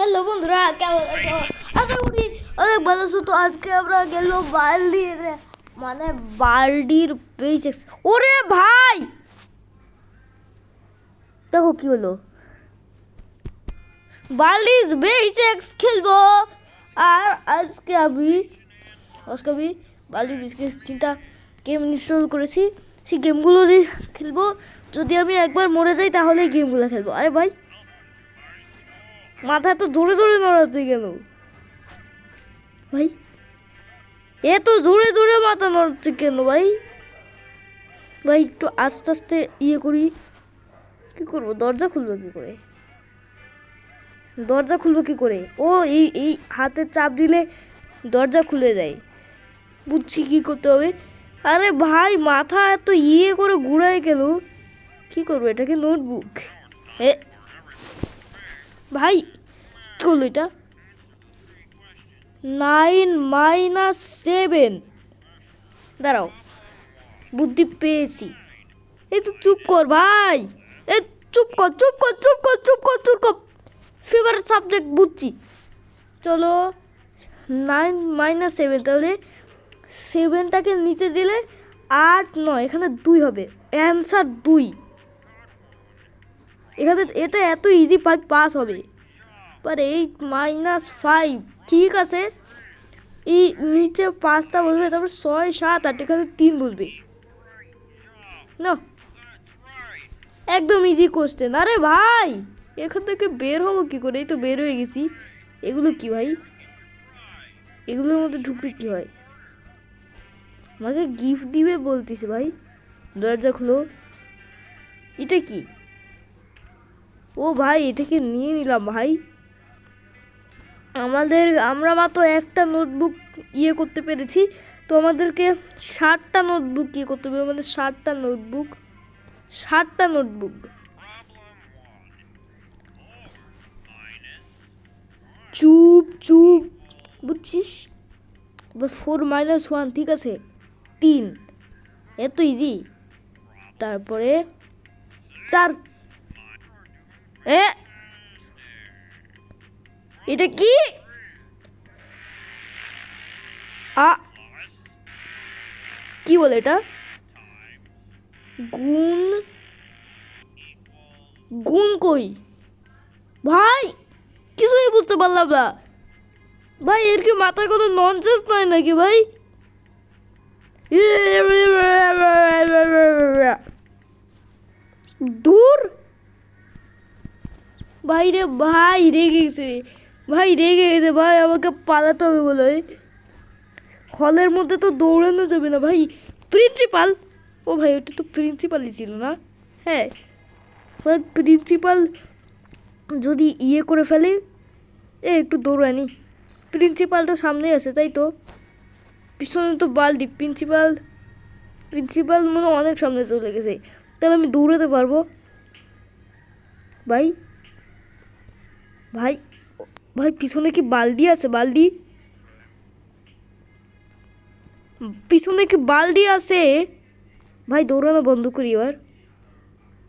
Hello বন্ধুরা, কেমন আছো? আশা করি অনেক ভালো আছো। তো আজকে আমরা গেল বার্ডির বেসিক্স। ওরে ভাই দেখো কি হলো, বার্ডির বেসিক্স খেলবো। আর আজকে আমি বার্ডির বেসিক্স 3টা গেম ইনস্টল করেছি। সেই গেমগুলো দিয়ে খেলবো। যদি আমি একবার মরে যাই তাহলে গেমগুলো খেলবো। আরে ভাই মাথা তো জোরে জোরে নড়াতে গেল ভাই, এত জোরে জোরে মাথা নড়ছে কেন ভাই? ভাই একটু আস্তে আস্তে ইয়ে করি। কি করবো, দরজা খুলবো কি করে? ও এই এই হাতে চাপ দিলে দরজা খুলে যায়। বুঝছি কি করতে হবে। আরে ভাই মাথা এত ইয়ে করে ঘুরায় কেন? কি করবো, এটাকে নোটবুক? এ ভাই কি করলো এটা? 9 - 7। দাঁড়াও, বুদ্ধি পেয়েছি। এই তো চুপ কর ভাই, এই চুপ কর। ফেভারিট সাবজেক্ট বুঝছি। চলো 9 - 7, তাহলে 7টাকে নিচে দিলে 8 9, এখানে 2 হবে। অ্যান্সার 2। এখানে এটা এত ইজি, 5 পাস হবে। पर 8 - 5 ঠিক আছে। এই নিচে 5টা বলবে, তারপর 6 7 8, এখানে 3 বলবে না। একদম ইজি কোশ্চেন। আরে ভাই এখান থেকে বের হবো কি করে? এই তো বের হয়ে গেছি। এগুলো কি ভাই? এগুলোর মধ্যে ঢুকলে কি হয়? আমাকে গিফট দিবে বলতেছে ভাই। দরজা খুলো। এটা কি? ও ভাই এটাকে নিয়ে নিলাম ভাই। আমরা মাত্র একটা নোটবুক ইয়ে করতে পেরেছি। তো আমাদেরকে 60টা নোটবুক ইয়ে করতে হবে। আমাদের 60টা নোটবুক। চুপ চুপ, বুঝছিস? এবার 4 - 1, ঠিক আছে 3। এত ইজি। তারপরে 4। এটা কি? কি বলে এটা? গুণ গুণ কই ভাই? কিছুই বুঝতে পারলাম না ভাই। এর কি মাথায় কোনো ননসেন্স নয় নাকি ভাই? দূর ভাই রে, ভাই রেগে গেছে। ভাই আমাকে পালাতে হবে বলে। হলের মধ্যে তো দৌড়ানো যাবে না ভাই। প্রিন্সিপাল, ও ভাই ওটা তো প্রিন্সিপালই ছিল না? হ্যাঁ ভাই, প্রিন্সিপাল যদি ইয়ে করে ফেলে। একটু দৌড়ানি। প্রিন্সিপালটা সামনে আছে তাই তো, পিছনে তো বালতি। প্রিন্সিপাল মনে অনেক সামনে চলে গেছে। তাহলে আমি দৌড়াতে পারবো। ভাই ভাই ভাই পিছনে কি বালতি আছে? পিছনে কি বালতি আছে? ভাই দৌড়ানো বন্ধ করি এবার।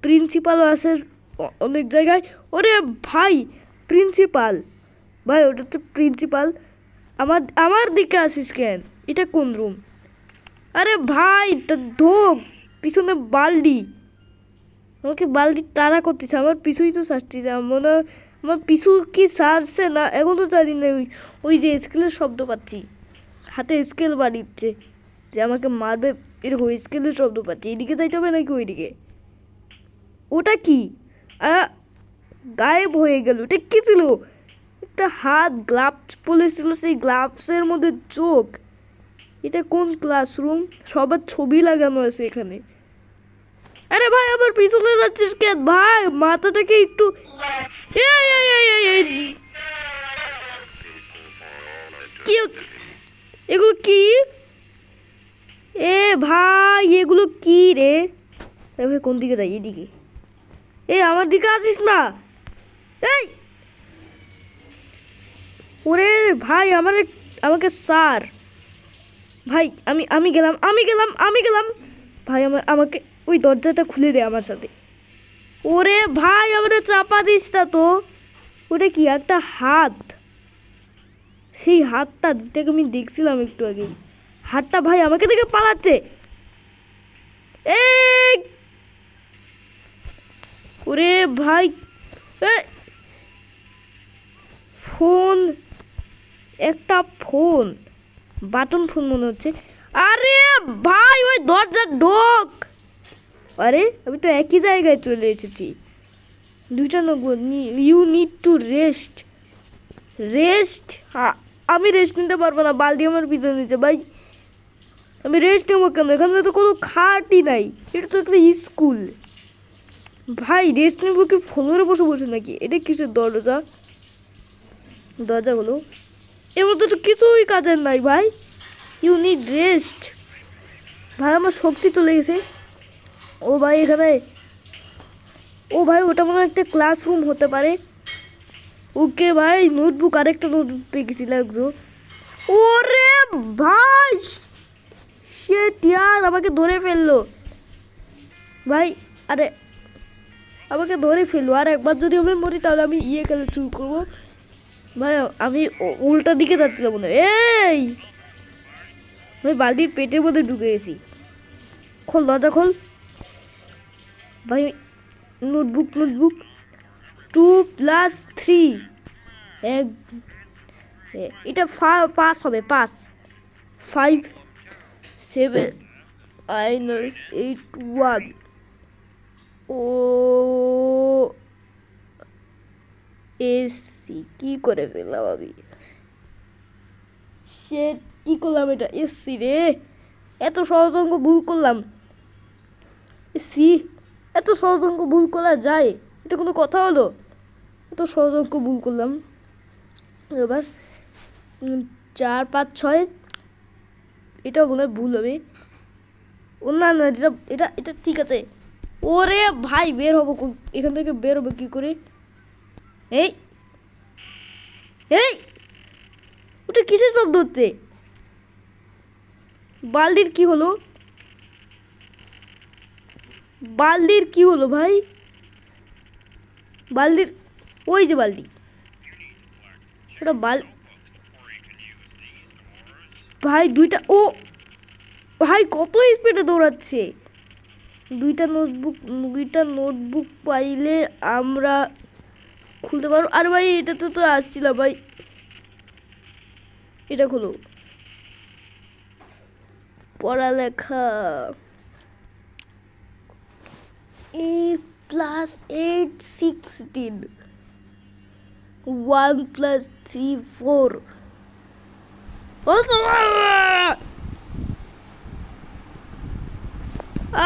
প্রিন্সিপালও আছে অনেক জায়গায়। ওরে ভাই প্রিন্সিপাল, ভাই ওটা তো প্রিন্সিপাল। আমার দিকে আসিস কেন? এটা কোন রুম? আরে ভাই ধোক, পিছনে বালতি। আমাকে বালতি তাড়া করতেছে, আমার পিছুই তো সারতেছে। আমার পিছু কি সারছে না এখন তো জানি না। ওই যে স্কেলের শব্দ পাচ্ছি, হাতে স্কেল বাড়িচ্ছে যে আমাকে মারবে। এরকম স্কেলের শব্দ পাচ্ছি। এদিকে যাইতে হবে নাকি ওইদিকে? ওটা কি? গায়েব হয়ে গেল। ওটা কি ছিল? একটা হাত, গ্লাভস পরেছিল, সেই গ্লাভসের মধ্যে চোখ। এটা কোন ক্লাসরুম? সবার ছবি লাগানো আছে এখানে। আরে ভাই আবার পিছনে যাচ্ছিস কেন ভাই? মাথাটাকে একটু কি এগুলো কি? ভাই এগুলো কি রে? ভাই কোন দিকে যাই? এদিকে। আমার দিকে আসিস না। এই ওরে ভাই আমাকে স্যার। ভাই আমি গেলাম ভাই। আমাকে ওই দরজাটা খুলে দে আমার সাথে। ওরে ভাই আমারে চাপা দিস না তো। ওটা কি একটা হাত, সেই হাতটা যেটাকে আমি দেখছিলাম একটু আগেই, হাতটা ভাই আমাকে দেখে পালাচ্ছে। এই ওরে ভাই, ফোন, একটা ফোন, বাটন ফোন মনে হচ্ছে। আরে ভাই ওই দরজা ঢোক। আরে আমি তো একই জায়গায় চলে এসেছি। দুইটা নগর, you need to rest. Rest? আমি রেস্ট নিতে পারবো না, বালতি আমার পিছনে নিচে ভাই। আমি রেস্ট নেবো কেন? এখানে তো কোনো খাটই নাই, এটা তো একটা স্কুল। ভাই রেস্ট নেবো কি ফ্লোরে বসে বসে নাকি? এটা কিসের দরজা? দরজাগুলো এর মধ্যে তো কিছুই কাজের নাই ভাই। You need rest. ভাই আমার শক্তি চলে গেছে। ও ভাই এখানে, ও ভাই ওটা মনে হয় একটা ক্লাসরুম হতে পারে। ওকে ভাই, নোটবুক, আরেকটা নোটবুক পেয়ে গেছি লাগছো। ওরে ভাই শিট ইয়ার, আমাকে ধরে ফেললো ভাই। আরে আমাকে ধরে ফেললো, আর একবার যদি আমি মরি তাহলে আমি ইয়ে খেলে শুরু করবো ভাই। আমি উল্টা দিকে যাচ্ছিলাম মনে হয়। এই আমি বালতির পেটের মধ্যে ঢুকে গেছি। খোল দরজা খোল ভাই। নোটবুক, নোটবুক 2+3 এক, এটা 5 হবে, 5 5 7 -8 1। ও এসি কি করে ফেললাম আমি? সে কি করলাম এটা? এসি রে, এত সহজ অঙ্ক ভুল করলাম। এসি, এত সহজ অঙ্ক ভুল করা যায়? এটা কোনো কথা হলো? এত সহজ অঙ্ক ভুল করলাম। এবার 4 5 6, এটা মনে হয় ভুল হবে। ও না না, এটা এটা এটা ঠিক আছে। ওরে ভাই বের হবো এখান থেকে? বের হবো কি করে? এই এই ওটা কিসের শব্দ হচ্ছে? বালতির কি হলো? বালতির কি হলো ভাই? বালতির, ওই যে বালতি, ওটা ভাই দুইটা, ও ভাই কত স্পিডে দৌড়াচ্ছে। দুইটা নোটবুক পাইলে আমরা খুলতে পারবো। আর ভাই এটা তো আসছিল ভাই, এটা খুলো। পড়ালেখা, 8 + 8 16, 1 + 3 4।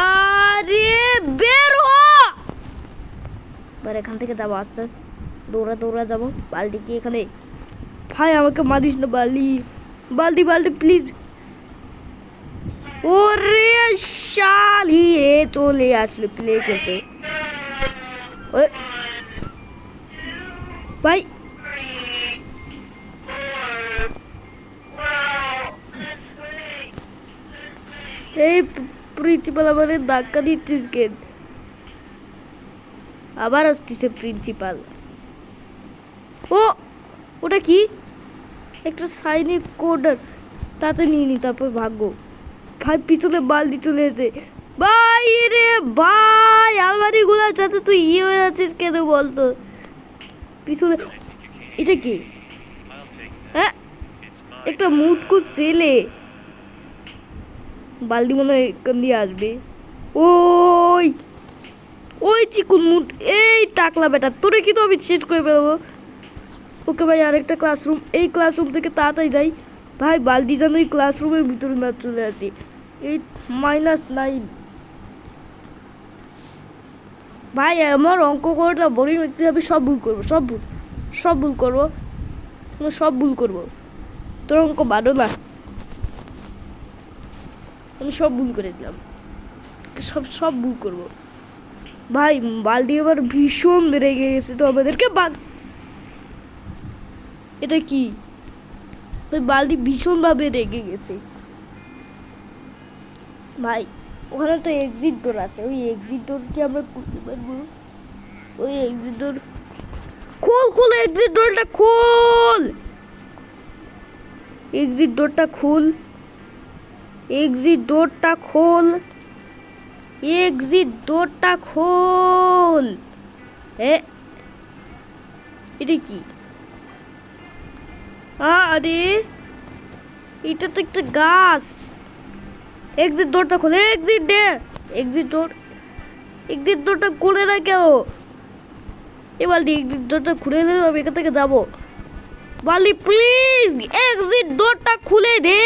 আরে বের হ। এবার এখান থেকে যাবো আস্তে, দৌড়া দৌড়া যাবো। বালতি কি এখানে? ভাই আমাকে মারিস না বালি, বালতি বালতি প্লিজ। ওরে শালি, এ চলে আসলো প্লে করতে। ভাই এই প্রিন্সিপাল আমাদের ধাক্কা দিচ্ছিস কেন? আবার আসতেছে প্রিন্সিপাল। ও ওটা কি? একটা সাইনিক কোড, তাতে নিয়ে নি, তারপর ভাগ্য। ভাই পিছনে বালতি চলে এসে, ভাই রে ভাই আলমারি গুলার সাথে তুই ইয়ে হয়ে যাচ্ছিস কেন বলতো? পিছনে এটা কি? হ্যাঁ একটা মুটকু ছেলে, বালতি মনে হয় এখান দিয়ে আসবে। ওই ওই চিকুন মুট, এই টাকলা বেটা, তোরে কি তো আমি সেট করে ফেলবো। ওকে ভাই আরেকটা ক্লাসরুম, এই ক্লাসরুম থেকে তাড়াতাড়ি যাই ভাই। বালতি যেন ওই ক্লাসরুমের ভিতরে না চলে আসি। 8 - 9 ভাই আমার অঙ্ক করাটা বোরিং হচ্ছে, আমি সব ভুল করবো, সব ভুল, সব ভুল করবো, সব ভুল করবো। তোর অঙ্ক বাড়ো না, আমি সব ভুল করে দিলাম, সব সব ভুল করবো ভাই। বালতি এবার ভীষণ রেগে গেছে তো আমাদেরকে এটা কি? ওই বালতি ভীষণভাবে রেগে গেছে ভাই। ওখানে তো এক্সিট ডোর আছে, ওই এক্সিট ডোর কি আমরা করতে পারবো? ওই এক্সিট ডোর খোল খোল এক্সিট ডোরটা খোল, এক্সিট ডোরটা খোল, এক্সিট ডোরটা খোল, এক্সিট ডোরটা খোল। এটা কি? আরে এটা তো একটা গাছ। এক্সিট ডোরটা খোলে, এক্সিট ডে, এক্সিট ডোর, এক্সিট ডোরটা খুলে না কেন? এবার এক্সিট ডোরটা খুলে দিলে আমি এখান থেকে যাবো। বালি প্লিজ এক্সিট ডোরটা খুলে দে।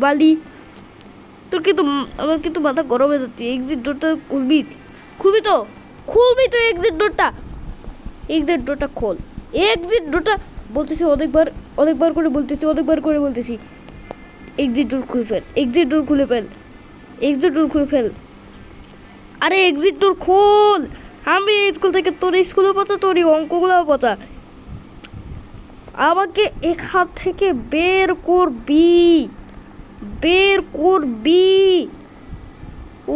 বালি তোর কিন্তু, আমার কিন্তু মাথা গরম হয়ে যাচ্ছে। এক্সিট ডোরটা খুলবি, খুলবি তো, খুলবি তো এক্সিট ডোরটা, এক্সিট ডোরটা খোল, এক্সিট ডোরটা বলতেছি অনেকবার, অনেকবার করে বলতেছি, অনেকবার করে বলতেছি। এক্সিট ডোর খুলে ফেল, এক্সিট ডোর খুলে ফেল, এক্সিট ডোর খুলে ফেল। আরে এক্সিট ডোর খোল। আমি স্কুল থেকে, তোর স্কুলেও পচা, তোর অঙ্কগুলোও পচা। আমাকে এখান থেকে বের করবি, বের করবি।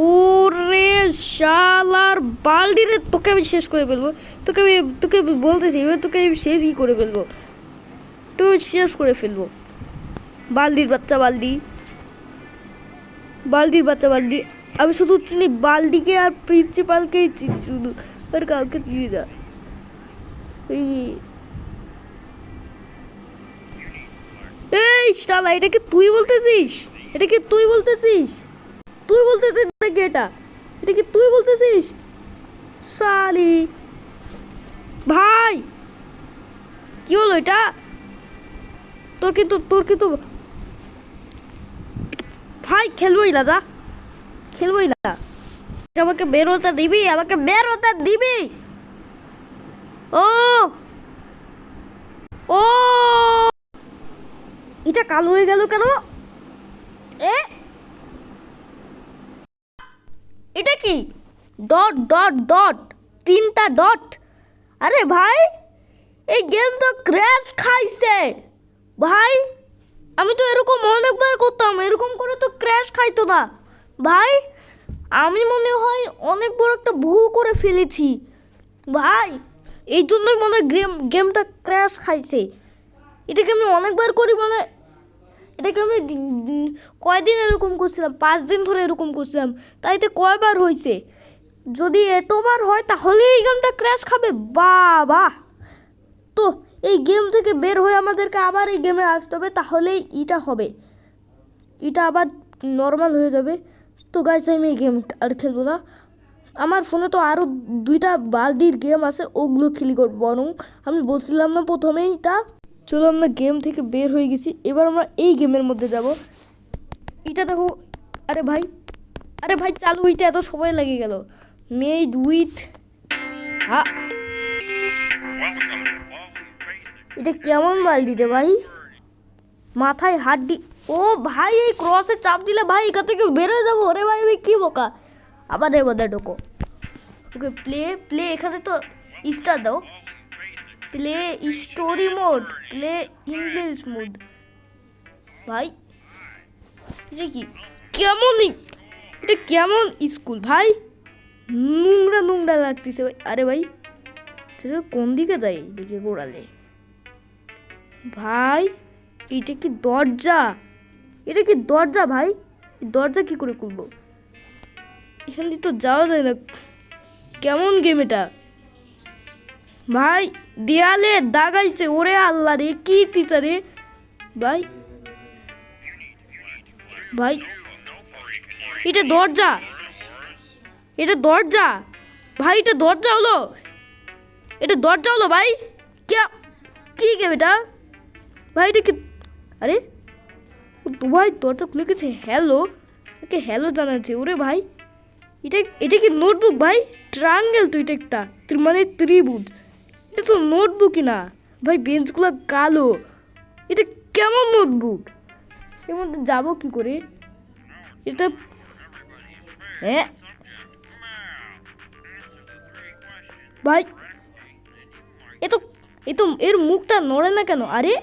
ওরে শালার বালদি রে, তোকে আমি শেষ করে ফেলবো। তোকে আমি বলতেছি, এবার তোকে আমি শেষই করে ফেলবো, তোকে আমি শেষ করে ফেলবো। বালদির বাচ্চা বালদি, বালদির বাচ্চা বালদি। আমি শুধু চিনি বালদিকে আর প্রিন্সিপালকেই চিনি শুধু, আর কাউকে চিনি না। এই শালা, এটা কি তুই বলতেছিস? এটা কি তুই বলতেছিস? তুই বলতেছিস নাকি এটা? এটা কি তুই বলতেছিস? শালি ভাই, কি হলো এটা? তোর কিন্তু ভাই খেলবোই না, যা খেলবোই না। আমাকে বের হতে দিবি, আমাকে বের হতে দিবি। ও ও, এটা কালো হয়ে গেল কেন? এ এটা কি? ডট ডট ডট, তিনটা ডট। আরে ভাই, এই গেম তো ক্র্যাশ খাইছে ভাই। আমি তো এরকম অনেকবার করতাম, এরকম করে তো ক্র্যাশ খাইতো না ভাই। আমি মনে হয় অনেক বড় একটা ভুল করে ফেলেছি ভাই, এই জন্যই মনে হয় গেমটা ক্র্যাশ খাইছে। এটাকে আমি অনেকবার করি, মানে এটাকে আমি কয়দিন এরকম করছিলাম, 5 দিন ধরে এরকম করছিলাম, তাইতে কয়বার হয়েছে? যদি এতবার হয় তাহলে এই গেমটা ক্র্যাশ খাবে বাবা। তো এই গেম থেকে বের হয়ে আমাদেরকে আবার এই গেমে আসতে হবে, তাহলেই এটা হবে, এটা আবার নর্মাল হয়ে যাবে। তো গাইস আমি এই গেম আর খেলবো না। আমার ফোনে তো আরও 2টা বালদির গেম আছে, ওগুলো খেলি করবো বরং। আমি বলছিলাম না প্রথমেই এটা। চলো আমরা গেম থেকে বের হয়ে গেছি, এবার আমরা এই গেমের মধ্যে যাব। এটা দেখো, আরে ভাই, আরে ভাই চালু হইতে এত সময় লেগে গেল। মেড উইথ, হ্যাঁ এটা কেমন বালদি রে ভাই, মাথায় হাড্ডি। ও ভাই, এই ক্রসে চাপ দিলে ভাই এখান থেকে বের হয়ে যাবো। ওরে ভাই আমি কি বোকা। আবার এর মধ্যে ঢোকো। ওকে প্লে, প্লে এখানে তো স্টার দাও, play story mode, play English mode. ভাই এটা কি, কেমন, এটা কেমন স্কুল ভাই, নোংরা নোংরা লাগতেছে ভাই। আরে ভাই সেটা কোন দিকে যাই দিকে গোড়ালে ভাই? এটা কি দরজা? এটা কি দরজা ভাই? দরজা কি করে খুলবো? এখান দিয়ে তো যাওয়া যায় না। কেমন গেম এটা ভাই? দেয়ালে দাগাইছে, ওরে আল্লাহ রে, কি টিচারে ভাই। ভাই এটা দরজা, এটা দরজা ভাই, এটা দরজা হলো, এটা দরজা হলো ভাই। কি গেম এটা ভাই? এটা কি? আরে ভাই দরজা খুলে গেছে, হ্যালো, ওকে হ্যালো জানাচ্ছে। ওরে ভাই এটা, এটা কি নোটবুক ভাই? ট্রায়াঙ্গেল তো এটা একটা, মানে ত্রিভুজ। এটা তো নোটবুকই না ভাই, বেঞ্চগুলো কালো। এটা কেমন নোটবুক? এর মধ্যে যাবো কি করে এটা? হ্যাঁ ভাই, এ তো এর মুখটা নড়ে না কেন? আরে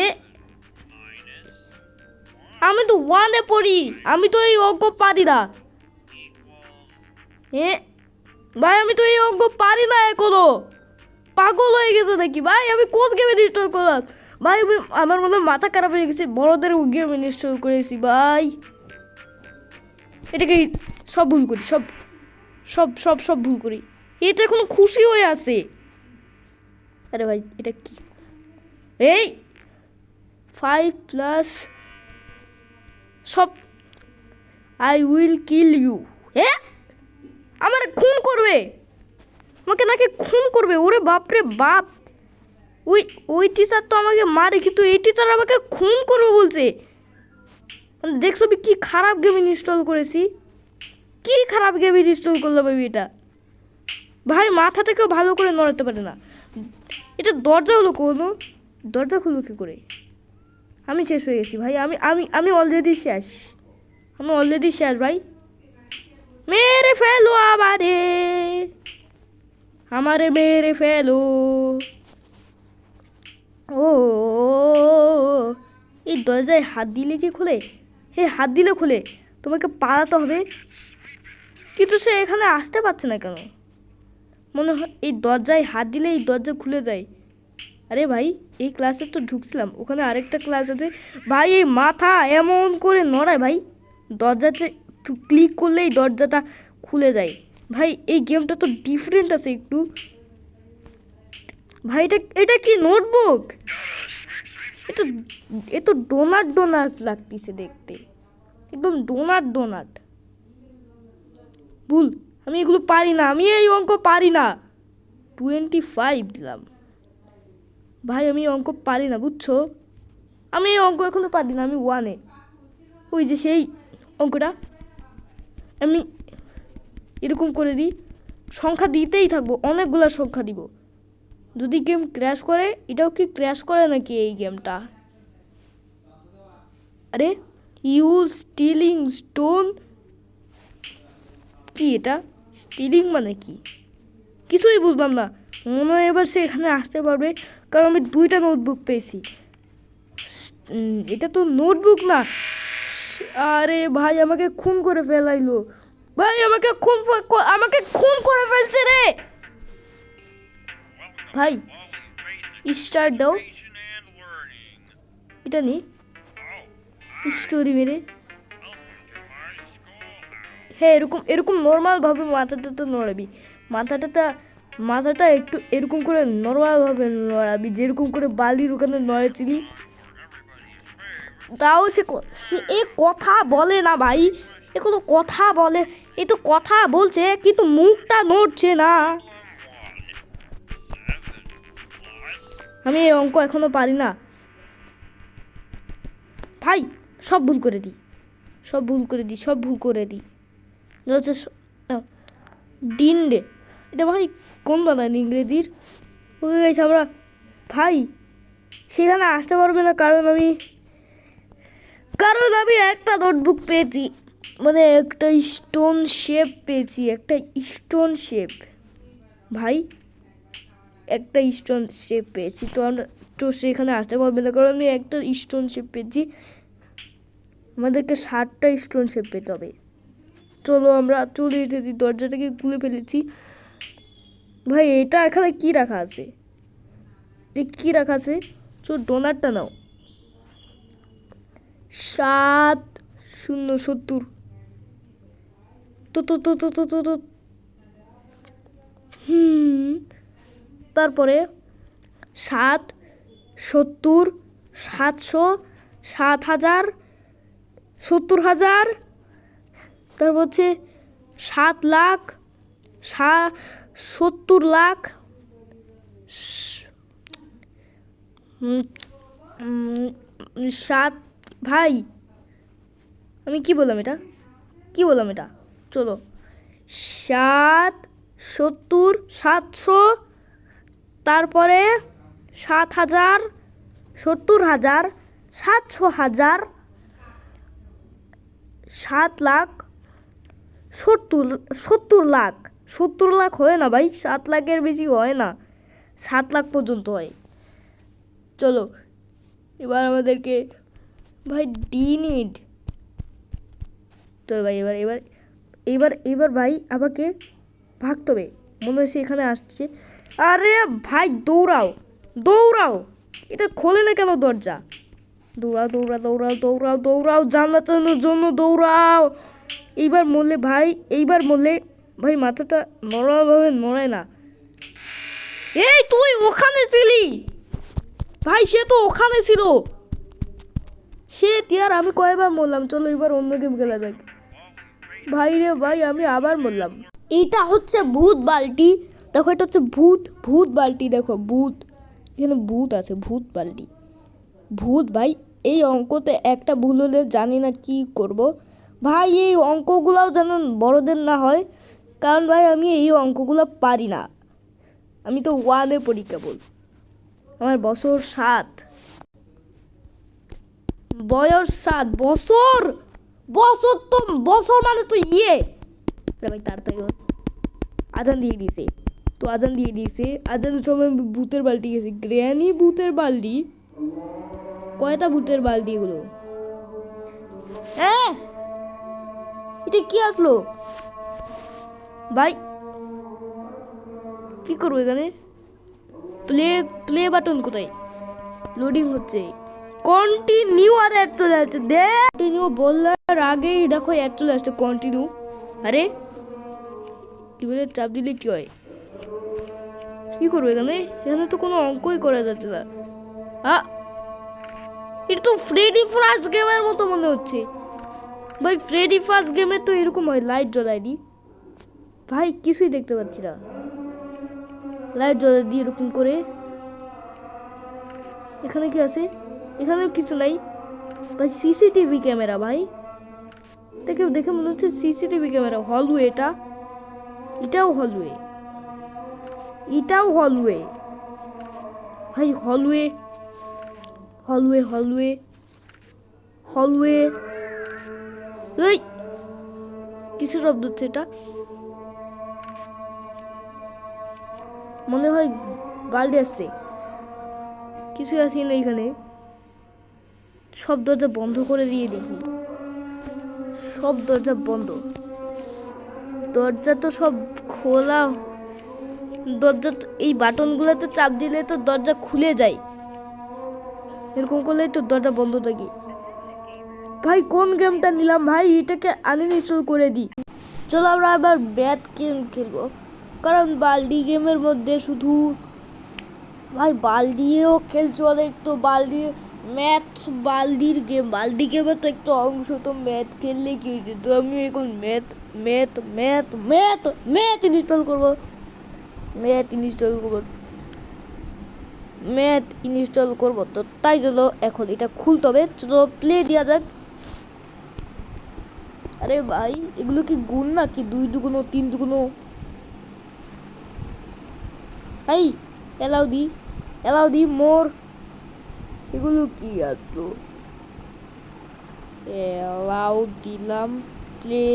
এ, আমি তো 1-এ পড়ি, আমি তো এই অঙ্ক পারি না। এ ভাই আমি তো এই অঙ্ক পারি না এখনো। পাগল হয়ে গেছে নাকি ভাই? আমি কোন গেমে ইনস্টল করলাম ভাই? আমার মনে হয় মাথা খারাপ হয়ে গেছে। বড়দের গেম ইনস্টল করেছি ভাই। এটাকে সব ভুল করি, সব সব সব সব ভুল করি। এই তো এখনো খুশি হয়ে আছে। আরে ভাই এটা কি? এই 5 + সব আই উইল কিল ইউ। হ্যাঁ আমার খুন করবে, আমাকে নাকি খুন করবে। ওরে বাপরে বাপ, ওই ওই টিচার তো আমাকে মারে, কিন্তু এই টিচার আমাকে খুন করবে বলছে। মানে দেখছো আমি কি খারাপ গেম ইনস্টল করেছি? কি খারাপ গেম ইনস্টল করলাম আমি এটা? ভাই মাথাটাকেও ভালো করে নড়াতে পারে না। এটা দরজা হলো কোনো? দরজা খুলবো কী করে? আমি শেষ হয়ে গেছি ভাই। আমি আমি আমি অলরেডি শেষ। আমি অলরেডি শেষ ভাই। মেরে ফেলো আমারে মেরে ফেলো। ও এই দরজায় হাত দিলে কি খুলে? হে হাত দিলে খুলে। তোমাকে পালাতে হবে, কিন্তু সে এখানে আসতে পারছে না কেন? মনে হয় এই দরজায় হাত দিলে এই দরজা খুলে যায়। আরে ভাই এই ক্লাসে তো ঢুকছিলাম, ওখানে আরেকটা ক্লাস আছে ভাই। এই মাথা এমন করে নড়ায় ভাই, দরজাতে ক্লিক করলেই দরজাটা খুলে যায়। ভাই এই গেমটা তো ডিফারেন্ট আছে একটু। ভাই এটা এটা কি নোটবুক? এটা এ তো ডোনাট ডোনাট লাগতেছে দেখতে, একদম ডোনাট ডোনাট। ভুল, আমি এগুলো পারি না। আমি এই অঙ্ক পারি না। 25 দিলাম ভাই। আমি অঙ্ক পারি না বুঝছো? আমি এই অঙ্ক এখনো পারি না। আমি 1-এ। ওই যে সেই অঙ্কটা আমি এরকম করে দিই, সংখ্যা দিতেই থাকবো, অনেকগুলো সংখ্যা দিব। যদি গেম ক্র্যাশ করে, এটাও কি ক্র্যাশ করে নাকি এই গেমটা? আরে ইউ স্টিলিং স্টোন, কি এটা? স্টিলিং মানে কি কিছুই বুঝলাম না। মনে হয় এবার সে এখানে আসতে পারবে, কারণ আমি 2টা নোটবুক পেয়েছি। এটা তো নোটবুক না। আরে ভাই আমাকে খুন করে ফেলাইলো ভাই। আমাকে খুন করে ফেলছে রে ভাই। স্টার্ট দাও। এটা নি স্টোরি মেরে। হ্যাঁ এরকম এরকম নর্মালভাবে মাথাটা নড়াবি। মাথাটা একটু এরকম করে নর্মালভাবে নড়াবি, যেরকম করে বালির ওখানে নড়েছিলি। তাও সে এ কথা বলে না ভাই। এ কোনো কথা বলে? এ তো কথা বলছে কিন্তু মুখটা নড়ছে না। আমি এই অঙ্ক এখনো পারি না ভাই। সব ভুল করে দিই, সব ভুল করে দিই, সব ভুল করে দিই। হচ্ছে ডিন ডে, এটা ভাই কোন বানান ইংরেজির? ওকে গেছে আমরা ভাই সেখানে আসতে পারবে না, কারণ আমি একটা নোটবুক পেয়েছি, মানে একটা স্টোন শেপ পেয়েছি, একটা স্টোন শেপ ভাই, একটা স্টোন শেপ পেয়েছি। তো সেখানে আসতে পারবে না, কারণ আমি একটা স্টোন শেপ পেয়েছি। আমাদেরকে 7টা স্টোন শেপ পেতে হবে। চলো আমরা চলে এসেছি, দরজাটাকে খুলে ফেলেছি ভাই। এটা এখানে কি রাখা আছে? কি রাখা আছে? ডোনারটা নাও। 7 0 70 তো তারপরে 7 70 700 7,000 70,000, তারপর হচ্ছে 7 লাখ 70 লাখ 7 ভাই। আমি কি বললাম এটা? চলো 7 70 700, তারপরে 7,000 70,000 700,000 7 লাখ 70 লাখ 70 লাখ হয় না ভাই, 7 লাখের বেশি হয় না, 7 লাখ পর্যন্ত হয়। চলো এবার আমাদেরকে ভাই নিড। চলো ভাই এবার ভাই আমাকে ভাগতে হবে, মনে হয় সে এখানে আসছে। আরে ভাই দৌড়াও দৌড়াও, এটা খোলে না কেন দরজা? দৌড়াও দৌড়াও দৌড়াও দৌড়াও দৌড়াও, জান বাঁচানোর জন্য দৌড়াও। এইবার মরলে ভাই, এইবার মরলে ভাই মাথাটা নড়াভাবে নড়ে না। এই তুই ওখানে ছিলি ভাই, সে তো ওখানে ছিল। সে টিয়ার আমি কয়বার মরলাম, চলো এবার অন্য গেম খেলা যাক। ভাই রে ভাই, আমি আবার মরলাম। এইটা হচ্ছে ভূত বালতি, দেখো এটা হচ্ছে ভূত ভূত বালতি, দেখো ভূত, এখানে ভূত আছে, ভূত বালতি ভূত। ভাই এই অঙ্কতে একটা ভুল হলে জানি না কি করব ভাই। এই অঙ্কগুলোও যেন বড়দের না হয়, কারণ ভাই আমি এই অঙ্কগুলো পারি না। আমি তো 1-এ পড়ি কেবল, আমার বছর 7, বয়স 7 বছর। বছর তো বছর মানে তো ভাই তাড়াতাড়ি আজান দিয়ে দিয়েছে, তো আজান দিয়ে দিয়েছে। আজানের সময় ভূতের বালতি গেছে, গ্র্যানি ভূতের বালতি। কয়টা ভূতের বালতি এগুলো? হ্যাঁ এটা কি আসলো ভাই? কি করবো এখানে? প্লে প্লে বাটন কোথায়? লোডিং হচ্ছে, কন্টিনিউ আর অ্যাড চলে আসছে। কন্টিনিউ বলার আগেই দেখো অ্যাড চলে আসছে, কন্টিনিউ। আরে কি বলে চাপ দিলে কি হয়? কি করবো এখানে? এখানে তো কোনো অঙ্কই করা যাচ্ছে না। এটা তো ফ্রেডি ফার্স্ট গেমের মতো মনে হচ্ছে ভাই। ফ্রেডি ফার্স্ট গেমে তো এরকম হয়, লাইট জ্বলায়নি ভাই, কিছুই দেখতে পাচ্ছি না। লাইট জ্বলাই দিয়ে এরকম করে। এখানে কি আছে? এখানেও কিছু নাই ভাই। সিসিটিভি ক্যামেরা ভাই, দেখে দেখে মনে হচ্ছে সিসিটিভি ক্যামেরা। হলওয়ে, এটা এটাও হলওয়ে, এটাও হলওয়ে ভাই। Hallway hallway hallway hallway. এই কিসের শব্দ হচ্ছে এটা? মনে হয় বাল্টি আসছে, কিছুই আসি না এখানে। সব দরজা বন্ধ করে দিয়ে দেখি, সব দরজা বন্ধ। দরজা তো সব খোলা, দরজা এই বাটনগুলোতে চাপ দিলে তো দরজা খুলে যায়, এরকম করলেই তো দরজা বন্ধ থাকে। ভাই কোন গেমটা নিলাম ভাই, এটাকে আনইনস্টল করে দিই। চলো আমরা আবার ম্যাথ গেম খেলবো, কারণ বাল্টি গেমের মধ্যে শুধু ভাই বাল্টিও খেলছে অনেক, তো বাল্টি ম্যাথ বাল্টির গেম, বাল্টি গেমের তো একটু অংশ, তো ম্যাথ খেললে কি হয়েছে? তো আমি এখন math math math math math install করবো, ম্যাথ ইনস্টল করবো, ম্যাথ ইনস্টল করবো। তো তাই জন্য এখন এটা খুলতে হবে, চলো প্লে দেওয়া যাক। আরে ভাই এগুলো কি গুণ না কি? 2 দুগুণ 3 দুগুণ। এই এলাও দি মোর, এগুলো কি আসলো? এলাও দিলাম, প্লে।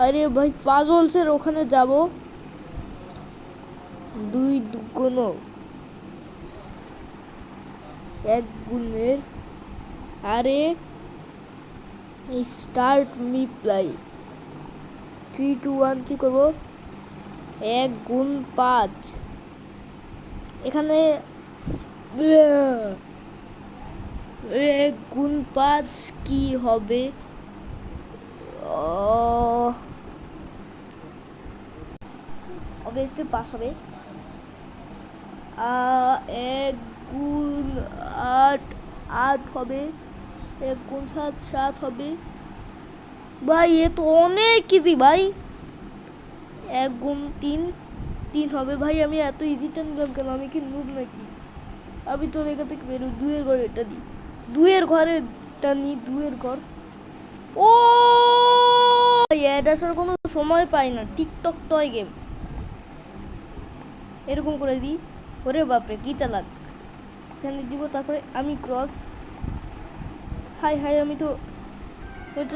আরে ভাই পাজলসের ওখানে যাব। 2 দুগুণ 1 গুণের। আরে স্টার্ট মি প্লাই 3 2 1 কি করব? 1 গুণ 5, এখানে 1 গুণ 5 কি হবে? অবশ্যই 5 হবে। 1 গুণ 8 8 হবে। 1 গুণ 7 7 হবে। ভাই এ তো অনেক ইজি ভাই। 1 গুণ 3 3 হবে। ভাই আমি এত ইজিটা নিলাম কেন? আমি কি নুব নাকি? আমি তো এখান থেকে বেরো, 2 এর ঘরে এটা দিই, 2 এর ঘরেটা নিই, 2 এর ঘর। ও এটা আসার কোনো সময় পাই না, টিকটক টয় গেম। এরকম করে দিই। ওরে বাপরে কি চালাক। এখানে দিব, তারপরে আমি ক্রস। হাই আমি তো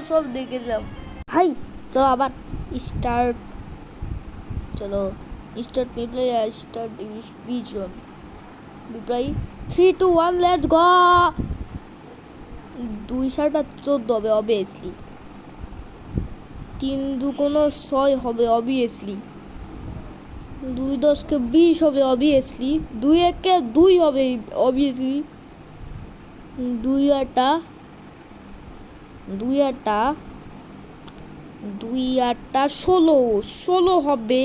সব দেখে দিলাম ভাই। চলো আবার স্টার্ট, চলো start reply, start vision reply 3 2 1 let's go. 2 7 14 হবে অবভিয়াসলি। 3×6 হবে অবভিয়াসলি, 2×10 = 20 হবে অবভিয়াসলি, 2×1 = 2 হবে অবভিয়াসলি, 2×8 16 হবে।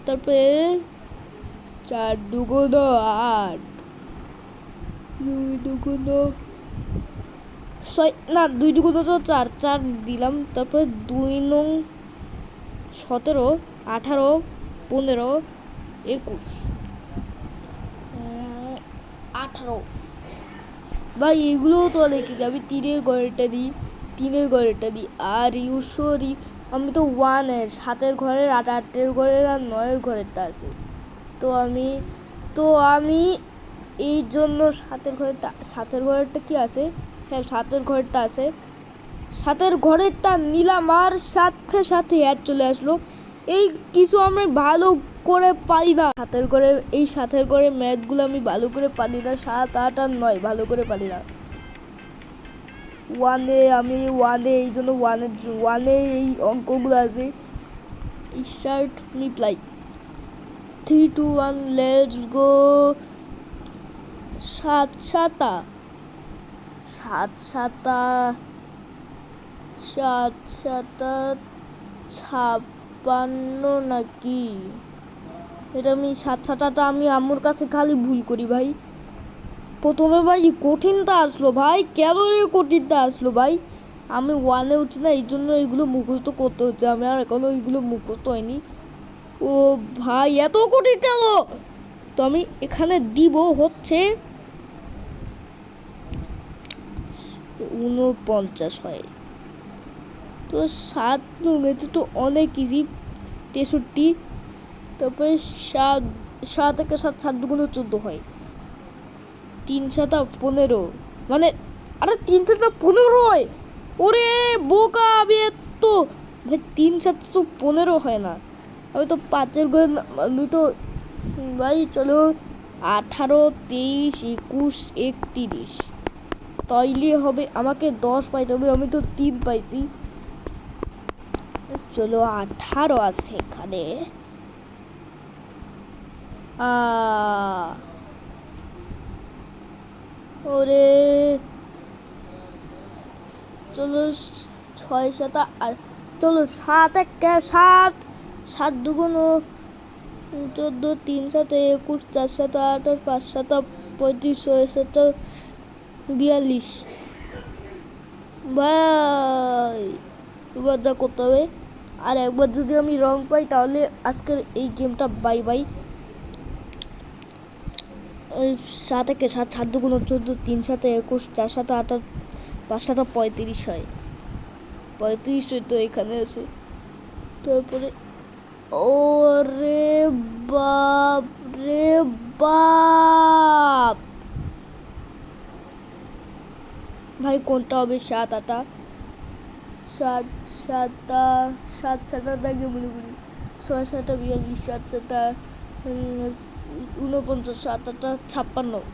তারপরে 4×8, 2×6 না 2×4 4 দিলাম। তারপরে 2×9 17 18 15 21 18। ভাই এগুলোও তো লিখেছি আমি, 3-এর ঘরেরটা দিই আর ইউসরি আমি তো 1-এর 7-এর ঘরের 8-এর ঘরের আর 9-এর ঘরেরটা আছে। তো আমি এই জন্য 7-এর ঘরেরটা কি আছে, হ্যাঁ 7-এর ঘরেরটা আছে, 7-এর ঘরেরটা নিলাম আর সাথে অ্যাড চলে আসলো। এই কিছু আমি ভালো করে পারি না 7-এর ঘরে ম্যাথগুলো আমি ভালো করে পারি না, 7, 8 আর 9 ভালো করে পারি না। 1-এ এই জন্য 1-এ এই অঙ্কগুলো আছে। Start reply 3, 2, 1 let's go. 7 7 56 নাকি, এটা আমি 7 আমি আম্মুর কাছে খালি ভুল করি ভাই। প্রথমে ভাই কঠিনটা আসলো ভাই, কেন রে কঠিনটা আসলো ভাই, আমি 1-এ উঠছি না এই জন্য এইগুলো মুখস্থ করতে হচ্ছে, আমি আর এখনো এইগুলো মুখস্থ হয়নি। ও ভাই এত কঠিন কেন, তো আমি এখানে দিব হচ্ছে 49 হয়। তো 7 এতে তো অনেক ইজি, 63। তারপরে 7 7 থেকে 7 7×2 হয়, 3 7 15 মানে আরে 3 7 15 হয়। ওরে বোকা আমি তো ভাই 3 7 তো 15 হয় না, আমি তো 5-এর ঘরে আমি তো ভাই চলো 18 23 21 31 তাইলে হবে আমাকে 10 পাইতে হবে, আমি তো 3 পাইছি। চলো 18 আছে এখানে, ওরে চলো 6 7 আর চলো 7 1 7 7 2 14 3 7 21 4 7 8 আর 5 7 35 6 7 42 ভাই এবার যা করতে হবে। আর একবার যদি আমি রং পাই তাহলে আজকের এই গেমটা বাই বাই। 7 1 7 7 2 14 3 7 21 4 7 8 5 7 35 হয়, 35 তো এখানে আছে। তারপরে ওরে বাপ রে বাপ ভাই কোনটা হবে, 7 8 7 7 7 7 আগে মনে করি 6 7 42 7 7 49 7 8 56,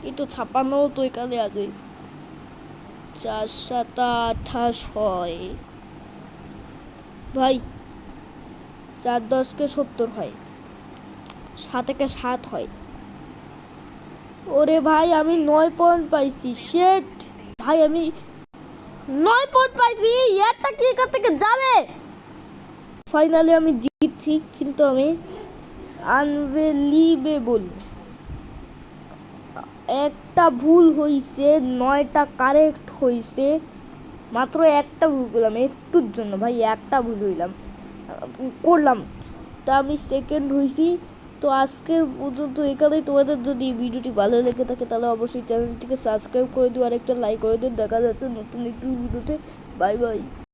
এই তো 56 তো এখানে আছে। 4 7 28 হয় ভাই, 4 10 কে 70 হয়, 7 1 7 হয়। ওরে ভাই আমি 9 পয়েন্ট পাইছি, শেট ভাই আমি 9 পয়েন্ট পাইছি, এটা কি এখান থেকে যাবে। ফাইনালি আমি জিতছি, কিন্তু আমি আনবিলিভেবল, একটা ভুল হইছে 9টা কারেক্ট হইছে, মাত্র একটা ভুল করলাম একটুর জন্য ভাই, একটা ভুল করলাম তা আমি সেকেন্ড হইছি। তো আজকের পর্যন্ত এখানেই, তোমাদের যদি ভিডিওটি ভালো লেগে থাকে তাহলে অবশ্যই চ্যানেলটিকে সাবস্ক্রাইব করে দিও আর একটা লাইক করে দিও। দেখা যাচ্ছে নতুন একটি ভিডিওতে, বাই বাই।